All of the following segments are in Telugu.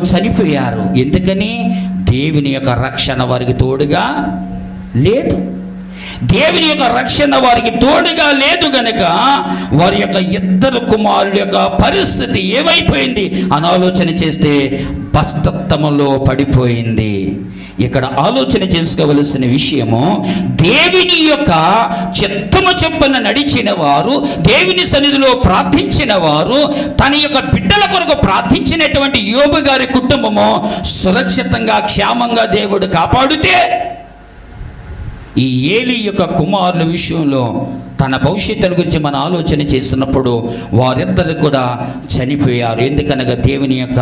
చనిపోయారు. ఎందుకని? దేవుని యొక్క రక్షణ వారికి తోడుగా లేదు. దేవుని యొక్క రక్షణ వారికి తోడుగా లేదు గనుక వారి యొక్క ఇద్దరు కుమారుల యొక్క పరిస్థితి ఏమైపోయింది అని ఆలోచన చేస్తే భస్తత్వములో పడిపోయింది. ఇక్కడ ఆలోచన చేసుకోవలసిన విషయము, దేవుని యొక్క చిత్తము చొప్పున నడిచిన వారు, దేవుని సన్నిధిలో ప్రార్థించిన వారు, తన యొక్క బిడ్డల కొరకు ప్రార్థించినటువంటి యోబు గారి కుటుంబము సురక్షితంగా క్షేమంగా దేవుడు కాపాడితే, ఈ ఏలీ యొక్క కుమారుల విషయంలో తన భవిష్యత్తు గురించి మనం ఆలోచన చేసినప్పుడు వారిద్దరు కూడా చనిపోయారు. ఎందుకనగా దేవుని యొక్క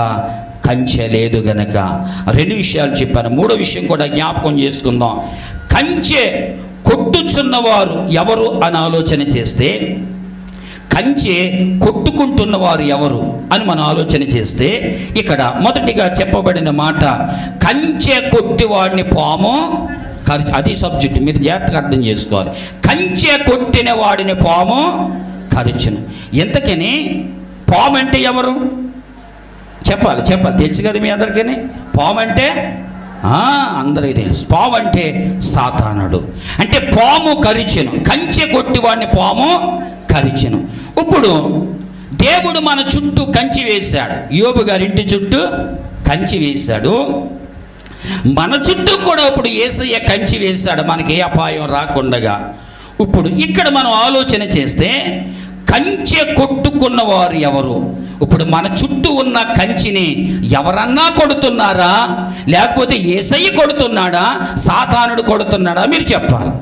కంచె లేదు గనక. రెండు విషయాలు చెప్పాను. మూడో విషయం కూడా జ్ఞాపకం చేసుకుందాం. కంచె కొట్టుచున్నవారు ఎవరు అని ఆలోచన చేస్తే, కంచె కొట్టుకుంటున్నవారు ఎవరు అని మనం ఆలోచన చేస్తే, ఇక్కడ మొదటిగా చెప్పబడిన మాట, కంచె కొట్టివాడిని పాము కరిచి. అది సబ్జెక్ట్, మీరు జాగ్రత్తగా అర్థం చేసుకోవాలి. కంచె కొట్టిన వాడిని పాము కరిచును. ఎంతకని పాము అంటే ఎవరు చెప్పాలి తెలుసు కదా మీ అందరికీ. పాము అంటే అందరికీ తెలుసు. పాము అంటే సాతానుడు. అంటే పాము కరిచెను, కంచె కొట్టివాడిని పాము కరిచెను. ఇప్పుడు దేవుడు మన చుట్టూ కంచి వేశాడు. యోబు గారి ఇంటి చుట్టూ కంచి వేశాడు. మన చుట్టూ కూడా ఇప్పుడు యేసయ్య కంచి వేశాడు, మనకి ఏ అపాయం రాకుండగా. ఇప్పుడు ఇక్కడ మనం ఆలోచన చేస్తే, కంచె కొట్టుకున్నవారు ఎవరు? ఇప్పుడు మన చుట్టూ ఉన్న కంచిని ఎవరన్నా కొడుతున్నారా, లేకపోతే యేసయ్య కొడుతున్నాడా, సాతానుడు కొడుతున్నాడా? మీరు చెప్పాలి.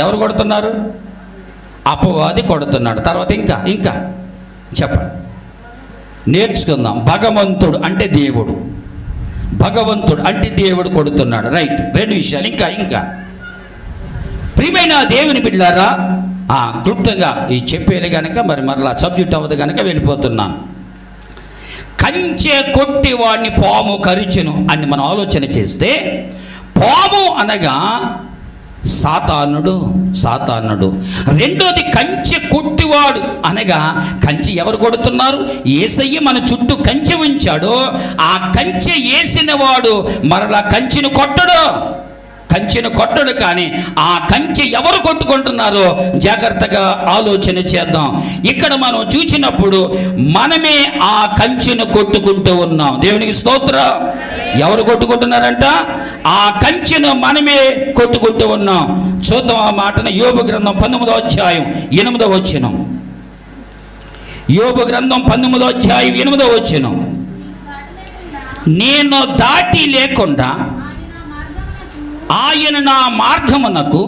ఎవరు కొడుతున్నారు? అపవాది కొడుతున్నాడు. తర్వాత ఇంకా చెప్పండి, నేర్చుకుందాం. భగవంతుడు అంటే దేవుడు, భగవంతుడు అంటే దేవుడు కొడుతున్నాడు. రైట్. రెండు విషయాలు. ఇంకా ప్రియమైన దేవుని బిడ్డలారా, క్లుప్తంగా ఈ చెప్పేది కనుక మరి మరలా సబ్జెక్ట్ అవ్వదు కనుక వెళ్ళిపోతున్నాను. కంచె కొట్టి వాడిని పాము కరిచెను అని మనం ఆలోచన చేస్తే, పాము అనగా సాతానుడు. రెండోది కంచె కొట్టివాడు అనగా, కంచె ఎవరు కొడుతున్నారు? యేసయ్య మన చుట్టూ కంచె ఉంచాడు. ఆ కంచె వేసిన వాడు మరలా కంచెను కొట్టడు. కానీ ఆ కంచె ఎవరు కొట్టుకుంటున్నారో జాగ్రత్తగా ఆలోచన చేద్దాం. ఇక్కడ మనం చూసినప్పుడు మనమే ఆ కంచెను కొట్టుకుంటూ ఉన్నాం. దేవునికి స్తోత్రం. ఎవరు కొట్టుకుంటున్నారంట? ఆ కంచెను మనమే కొట్టుకుంటూ ఉన్నాం. చూద్దాం ఆ మాటను. యోబు గ్రంథం 19వ అధ్యాయం 8వ వచనం. యోబు గ్రంథం 19వ అధ్యాయం 8వ వచనం. నేను దాటి లేకుండా ఆయన నా మార్గమునకు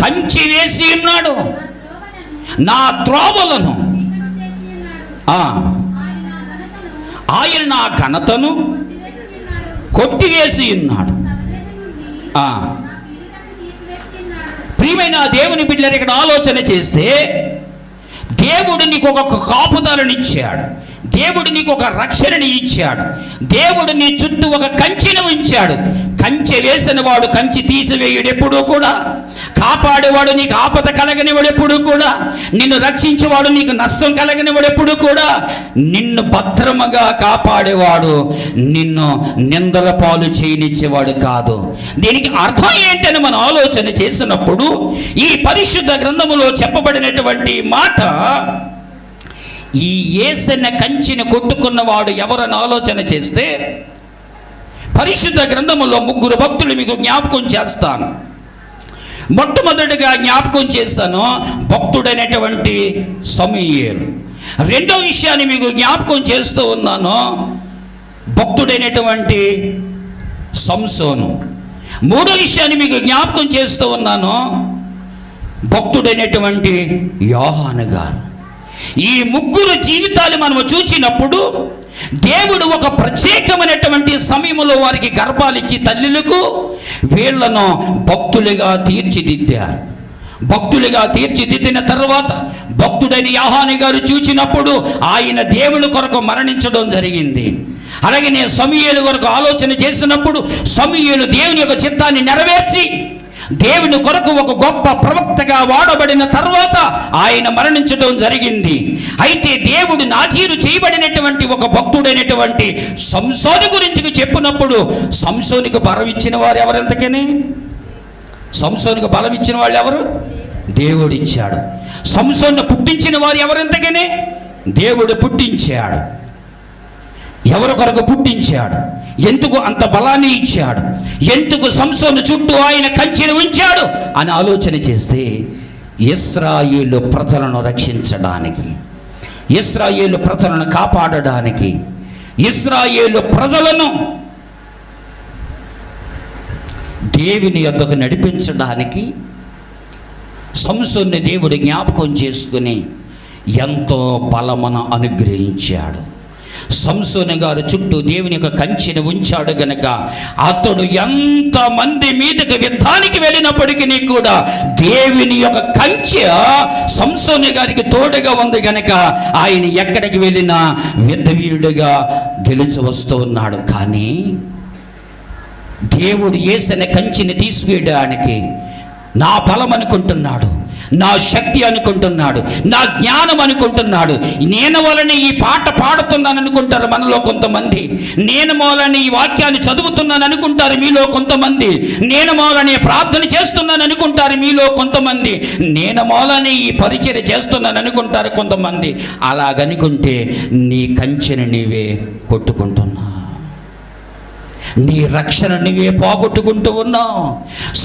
కంచె వేసి ఉన్నాడు, నా త్రోవలను ఆయన నా ఘనతను కొట్టివేసి ఉన్నాడు. ప్రియమైన దేవుని బిడ్డలు, ఇక్కడ ఆలోచన చేస్తే దేవుడు నీకు ఒక కాపుదలనిచ్చాడు, దేవుడు నీకు ఒక రక్షణని ఇచ్చాడు, దేవుడు నీ చుట్టూ ఒక కంచెను ఉంచాడు. కంచె వేసిన వాడు కంచె తీసివేయుడు ఎప్పుడూ కూడా, కాపాడేవాడు నీకు ఆపద కలగనివాడు ఎప్పుడూ కూడా, నిన్ను రక్షించేవాడు నీకు నష్టం కలగనివాడు ఎప్పుడూ కూడా, నిన్ను భద్రముగా కాపాడేవాడు నిన్ను నిందల పాలు చేయనిచ్చేవాడు కాదు. దీనికి అర్థం ఏంటని మనం ఆలోచన చేసినప్పుడు, ఈ పరిశుద్ధ గ్రంథములో చెప్పబడినటువంటి మాట, ఈ యేసన్న కంచెను కొట్టుకున్నవాడు ఎవరని ఆలోచన చేస్తే, పరిశుద్ధ గ్రంథములో 3 భక్తులు మీకు జ్ఞాపకం చేస్తాను. మొట్టమొదటిగా జ్ఞాపకం చేస్తాను భక్తుడైనటువంటి సమూయేలు. రెండో విషయాన్ని మీకు జ్ఞాపకం చేస్తూ ఉన్నాను, భక్తుడైనటువంటి సంసోను. మూడో విషయాన్ని మీకు జ్ఞాపకం చేస్తూ ఉన్నాను, భక్తుడైనటువంటి యోహాను గారు. ఈ 3 జీవితాలు మనము చూచినప్పుడు దేవుడు ఒక ప్రత్యేకమైనటువంటి సమయంలో వారికి గర్భాలిచ్చి తల్లులకు వీళ్లను భక్తులుగా తీర్చిదిద్దారు. భక్తులుగా తీర్చిదిద్దిన తర్వాత భక్తుడైన యోహాను గారు చూచినప్పుడు ఆయన దేవుని కొరకు మరణించడం జరిగింది. అలాగే నేను సమూయేలు కొరకు ఆలోచన చేసినప్పుడు సమూయేలు దేవుని యొక్క చిత్తాన్ని నెరవేర్చి దేవుని కొరకు ఒక గొప్ప ప్రవక్తగా వాడబడిన తర్వాత ఆయన మరణించడం జరిగింది. అయితే దేవుడు నాజీరు చేయబడినటువంటి ఒక భక్తుడైనటువంటి సంసోను గురించి చెప్పినప్పుడు సంసోనికి బలం ఇచ్చిన వారు ఎవరెంతకని? సంసోనికి బలం ఇచ్చిన వాళ్ళు ఎవరు? దేవుడు ఇచ్చాడు. సంసోను పుట్టించిన వారు ఎవరెంతకని? దేవుడు పుట్టించాడు. ఎవరి కొరకు పుట్టించాడు? ఎందుకు అంత బలాన్ని ఇచ్చాడు? ఎందుకు సంసోను చుట్టూ ఆయన కంచెను ఉంచాడు అని ఆలోచన చేస్తే ఇశ్రాయేలు ప్రజలను రక్షించడానికి, ఇశ్రాయేలు ప్రజలను కాపాడడానికి, ఇశ్రాయేలు ప్రజలను దేవుని యొద్దకు నడిపించడానికి సంసోన్ని దేవుడు జ్ఞాపకం చేసుకుని ఎంతో బలమును అనుగ్రహించాడు. సంసోను గారు చుట్టూ దేవుని యొక్క కంచెను ఉంచాడు గనక అతడు ఎంతమంది మీదకి యుద్ధానికి వెళ్ళినప్పటికీ కూడా దేవుని యొక్క కంచె సంసోను గారికి తోడుగా ఉంది గనక ఆయన ఎక్కడికి వెళ్ళినా యుద్ధవీరుడిగా గెలిచి వస్తూ ఉన్నాడు. కానీ దేవుడు యేసన్న కంచెని తీసివేయడానికి నా బలం అనుకుంటున్నాడు, నా శక్తి అనుకుంటున్నాడు, నా జ్ఞానం అనుకుంటున్నాడు. నేను వలన ఈ పాట పాడుతున్నాను అనుకుంటారు మనలో కొంతమంది. నేను మూలని ఈ వాక్యాన్ని చదువుతున్నాను అనుకుంటారు మీలో కొంతమంది. నేను మూలని ప్రార్థన చేస్తున్నాను అనుకుంటారు మీలో కొంతమంది. నేను మూలని ఈ పరిచర్య చేస్తున్నాను అనుకుంటారు కొంతమంది. అలాగనుకుంటే నీ కంచెను నీవే కొట్టుకుంటున్నావు, నీ రక్షణ నువ్వే పోగొట్టుకుంటూ ఉన్నావు.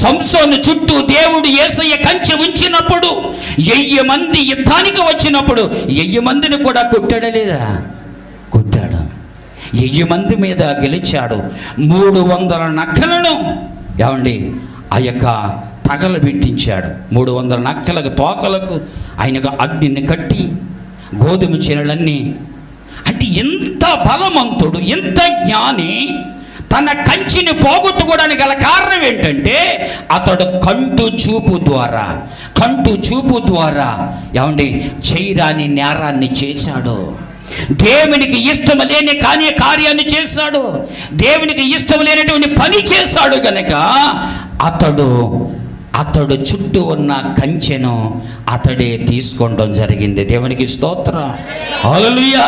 సంసోను చుట్టూ దేవుడు యేసయ్య కంచె ఉంచినప్పుడు 1000 మంది యుద్ధానికి వచ్చినప్పుడు 1000 మందిని కూడా కొట్టాడా లేదా? కొట్టాడు. 1000 మంది మీద గెలిచాడు. 300 నక్కలను ఏమండి ఆ యొక్క తగలబెట్టించాడు. 300 నక్కలకు తోకలకు ఆయనకు అగ్నిని కట్టి గోధుమ చీరలన్నీ. అంటే ఎంత బలవంతుడు, ఎంత జ్ఞాని. తన కంచిని పోగొట్టుకోవడానికి గల కారణం ఏంటంటే అతడు కంటు చూపు ద్వారా ఏమండి చేయరాని నేరాన్ని చేశాడు. దేవునికి ఇష్టం లేని కార్యాన్ని చేశాడు. దేవునికి ఇష్టం లేనటువంటి పని చేశాడు గనక అతడు చుట్టూ ఉన్న కంచెను అతడే తీసుకోవడం జరిగింది. దేవునికి స్తోత్రం, హల్లెలూయా.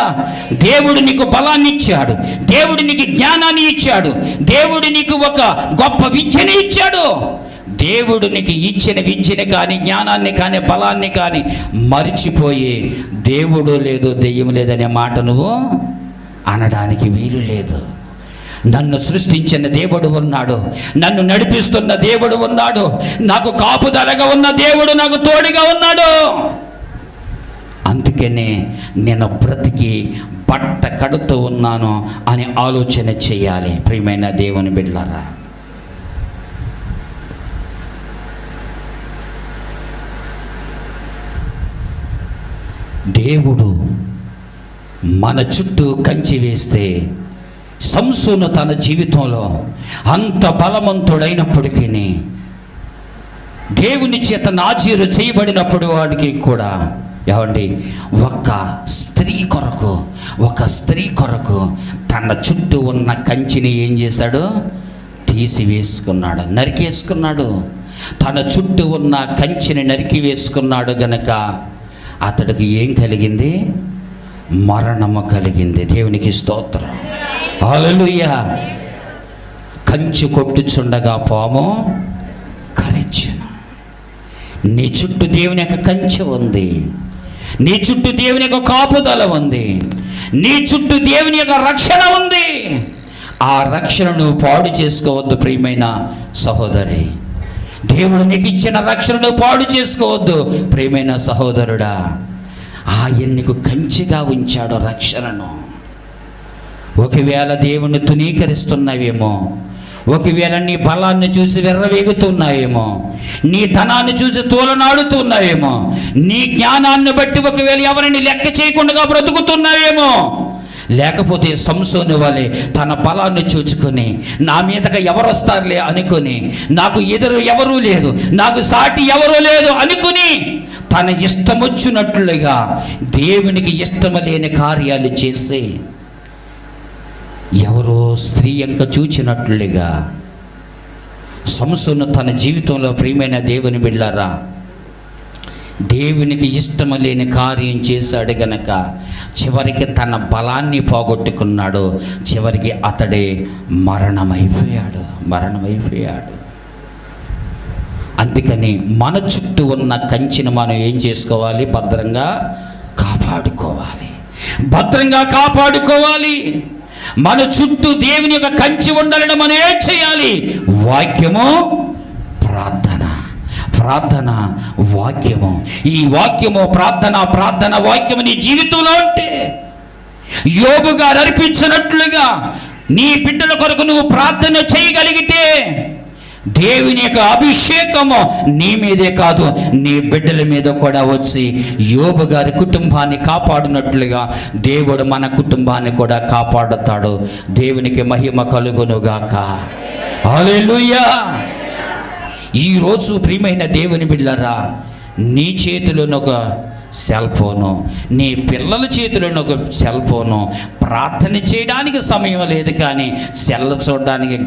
దేవుడు నీకు బలాన్ని ఇచ్చాడు, దేవుడు నీకు జ్ఞానాన్ని ఇచ్చాడు, దేవుడు నీకు ఒక గొప్ప విద్యని ఇచ్చాడు. దేవుడు నీకు ఇచ్చిన విద్యని కానీ, జ్ఞానాన్ని కానీ, బలాన్ని కానీ మరిచిపోయి దేవుడు లేదు, దెయ్యం లేదనే మాట నువ్వు అనడానికి వీలు లేదు. నన్ను సృష్టించిన దేవుడు ఉన్నాడు, నన్ను నడిపిస్తున్న దేవుడు ఉన్నాడు, నాకు కాపుదలగా ఉన్న దేవుడు నాకు తోడుగా ఉన్నాడు. అందుకనే నేను బ్రతికి బట్ట కడుతూ ఉన్నాను అని ఆలోచన చేయాలి. ప్రియమైన దేవుని బిడ్డలారా, దేవుడు మన చుట్టూ కంచె వేస్తే సంసోను తన జీవితంలో అంత బలవంతుడైనప్పటికీ దేవుని చేత నాజీరు చేయబడినప్పుడు వాడికి కూడా ఏమండి ఒక స్త్రీ కొరకు తన చుట్టూ ఉన్న కంచెని ఏం చేశాడు? తీసివేసుకున్నాడు, నరికేసుకున్నాడు. తన చుట్టూ ఉన్న కంచెని నరికి వేసుకున్నాడు గనక అతడికి ఏం కలిగింది? మరణము కలిగింది. దేవునికి స్తోత్రం, హల్లెలూయా. కంచె కొట్టుచుండగా పాము కరిచెను. నీ చుట్టూ దేవుని యొక్క కంచె ఉంది, నీ చుట్టూ దేవుని యొక్క కాపుదల ఉంది, నీ చుట్టూ దేవుని యొక్క రక్షణ ఉంది. ఆ రక్షణను పాడు చేసుకోవద్దు ప్రియమైన సహోదరి. దేవుడు నీకు ఇచ్చిన రక్షణను పాడు చేసుకోవద్దు ప్రియమైన సహోదరుడా. ఆయన నీకు కంచెగా ఉంచాడు రక్షణను. ఒకవేళ దేవుణ్ణి తునీకరిస్తున్నావేమో, ఒకవేళ నీ బలాన్ని చూసి వెర్రవేగుతున్నావేమో, నీ ధనాన్ని చూసి తూలనాడుతున్నావేమో, నీ జ్ఞానాన్ని బట్టి ఒకవేళ ఎవరిని లెక్క చేయకుండా బ్రతుకుతున్నావేమో, లేకపోతే సంసోను వలె తన బలాన్ని చూచుకొని నా మీదగా ఎవరు వస్తారులే అనుకుని, నాకు ఎదురు ఎవరూ లేదు, నాకు సాటి ఎవరూ లేదు అనుకుని తన ఇష్టమొచ్చినట్లుగా దేవునికి ఇష్టం లేని కార్యాలు చేసి ఎవరో స్త్రీ ఎంక చూచినట్లుగా సంసోను తన జీవితంలో ప్రియమైన దేవుని బిడ్డలారా దేవునికి ఇష్టము లేని కార్యం చేశాడు గనక చివరికి తన బలాన్ని పోగొట్టుకున్నాడు. చివరికి అతడే మరణమైపోయాడు. అందుకని మన చుట్టూ ఉన్న కంచెను మనం ఏం చేసుకోవాలి? భద్రంగా కాపాడుకోవాలి. మన చుట్టూ దేవుని యొక్క కంచె ఉండాలని మనం ఏం చేయాలి? వాక్యము, ప్రార్థన, వాక్యము. ఈ వాక్యము, ప్రార్థన వాక్యము నీ జీవితంలో ఉంటే యోబు గారు అర్పించినట్లుగా నీ బిడ్డల కొరకు నువ్వు ప్రార్థన చేయగలిగితే దేవుని యొక్క అభిషేకము నీ మీదే కాదు, నీ బిడ్డల మీద కూడా వచ్చి యోబు గారి కుటుంబాన్ని కాపాడినట్లుగా దేవుడు మన కుటుంబాన్ని కూడా కాపాడుతాడు. దేవునికి మహిమ కలుగునుగాక. హల్లెలూయా. ఈరోజు ప్రియమైన దేవుని బిడ్డలారా, నీ చేతిలోని ఒక సెల్ ఫోను, నీ పిల్లల చేతిలోని ఒక సెల్ ఫోను, ప్రార్థన చేయడానికి సమయం లేదు కానీ సెల్ చూడడానికి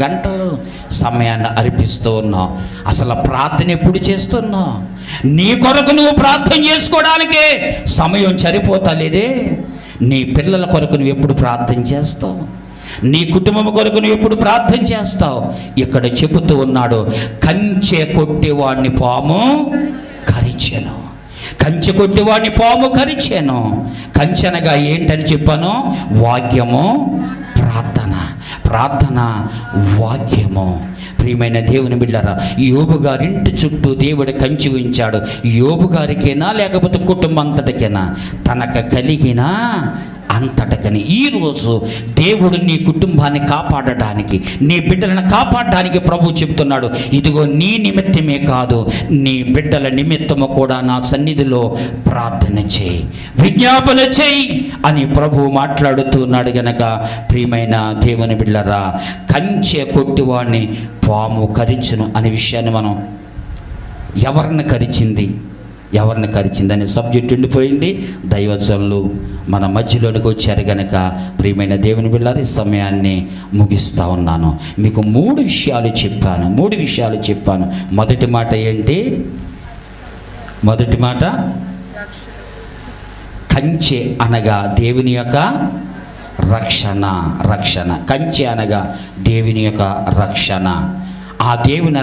గంటలు సమయాన్ని అర్పిస్తూ ఉన్నావు. అసలు ప్రార్థన ఎప్పుడు చేస్తున్నావు? నీ కొరకు నువ్వు ప్రార్థన చేసుకోవడానికే సమయం సరిపోతలేదే. నీ పిల్లల కొరకు నువ్వు ఎప్పుడు ప్రార్థన చేస్తావు? నీ కుటుంబం కొరకు నువ్వు ఎప్పుడు ప్రార్థన చేస్తావు? ఇక్కడ చెబుతూ ఉన్నాడు, కంచె కొట్టేవాడిని పాము కరిచెను. కంచెనగా ఏంటని చెప్పాను? వాక్యము, ప్రార్థన, వాక్యము. ప్రియమైన దేవుని బిడ్డలారా, యోబు గారి ఇంటి చుట్టూ దేవుడు కంచి ఉంచాడు. యోబు గారికైనా లేకపోతే కుటుంబం అంతటికైనా, తనకు కలిగిన అంతటకని ఈరోజు దేవుడు నీ కుటుంబాన్ని కాపాడడానికి, నీ బిడ్డలను కాపాడడానికి ప్రభు చెప్తున్నాడు, ఇదిగో నీ నిమిత్తమే కాదు, నీ బిడ్డల నిమిత్తము కూడా నా సన్నిధిలో ప్రార్థన చేయి, విజ్ఞాపన చేయి అని ప్రభు మాట్లాడుతున్నాడు గనక ప్రియమైన దేవుని బిడ్డలారా, కంచె కొట్టివాడిని పాము కరిచును అనే విషయాన్ని మనం ఎవరిని కరిచింది అనే సబ్జెక్ట్ ఉండిపోయింది. దైవజనులు మన మధ్యలోనికి వచ్చారు కనుక ప్రియమైన దేవుని బిడ్డలారా, ఈ సమయాన్ని ముగిస్తూ ఉన్నాను. మీకు మూడు విషయాలు చెప్పాను. మొదటి మాట ఏంటి? కంచె అనగా దేవుని యొక్క రక్షణ. కంచె అనగా దేవుని యొక్క రక్షణ. ఆ దేవుని